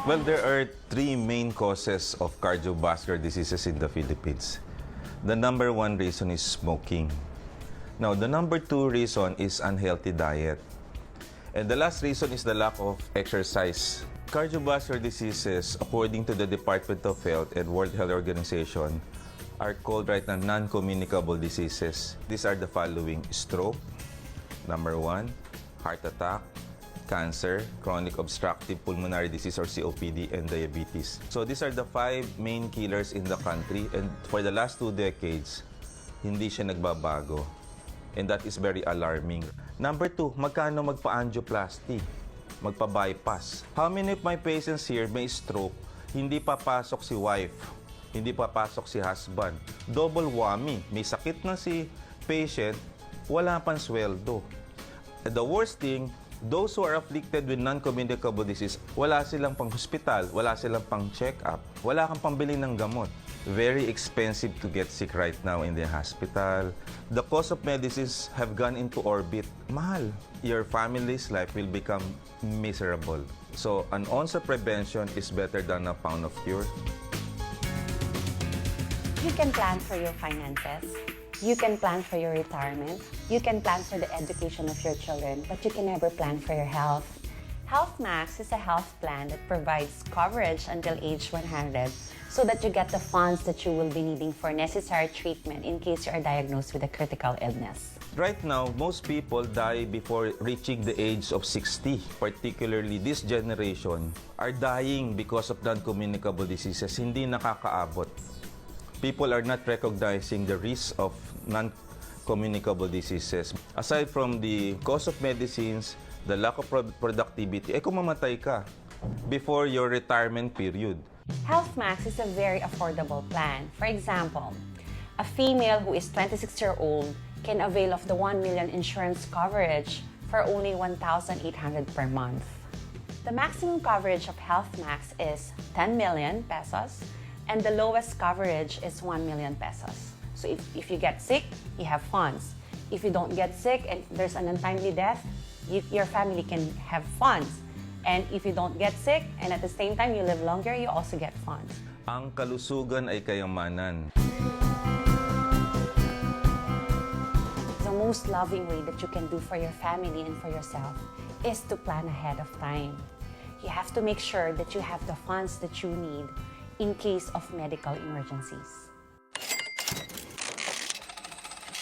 Well, there are three main causes of cardiovascular diseases in the Philippines. The number one reason is smoking. Now, the number two reason is unhealthy diet. And the last reason is the lack of exercise. Cardiovascular diseases, according to the Department of Health and World Health Organization, are called right now non-communicable diseases. These are the following: stroke, number one, heart attack, cancer, chronic obstructive pulmonary disease or COPD, and diabetes. So these are the five main killers in the country, and for the last 2 decades, hindi siya nagbabago. And that is very alarming. Number two, magkano magpa-angioplasty? Magpa-bypass. How many of my patients here may stroke, hindi papasok si wife, hindi papasok si husband? Double whammy. May sakit na si patient, wala pang sweldo. And the worst thing, those who are afflicted with non-communicable disease, wala silang pang hospital, wala silang pang check-up, wala kang pambili ng gamot. Very expensive to get sick right now in the hospital. The cost of medicines have gone into orbit. Mahal. Your family's life will become miserable. So, an ounce of prevention is better than a pound of cure. You can plan for your finances. You can plan for your retirement. You can plan for the education of your children, but you can never plan for your health. Health Max is a health plan that provides coverage until age 100 so that you get the funds that you will be needing for necessary treatment in case you are diagnosed with a critical illness. Right now, most people die before reaching the age of 60. Particularly, this generation are dying because of non-communicable diseases. Hindi nakakaabot. People are not recognizing the risk of non-communicable diseases. Aside from the cost of medicines, the lack of productivity, kung mamatay ka before your retirement period. Health Max is a very affordable plan. For example, a female who is 26-year-old can avail of the 1 million insurance coverage for only 1,800 per month. The maximum coverage of Health Max is 10 million pesos, and the lowest coverage is 1 million pesos. So if you get sick, you have funds. If you don't get sick and there's an untimely death, your family can have funds. And if you don't get sick and at the same time you live longer, you also get funds. Ang kalusugan ay kayamanan. The most loving way that you can do for your family and for yourself is to plan ahead of time. You have to make sure that you have the funds that you need in case of medical emergencies.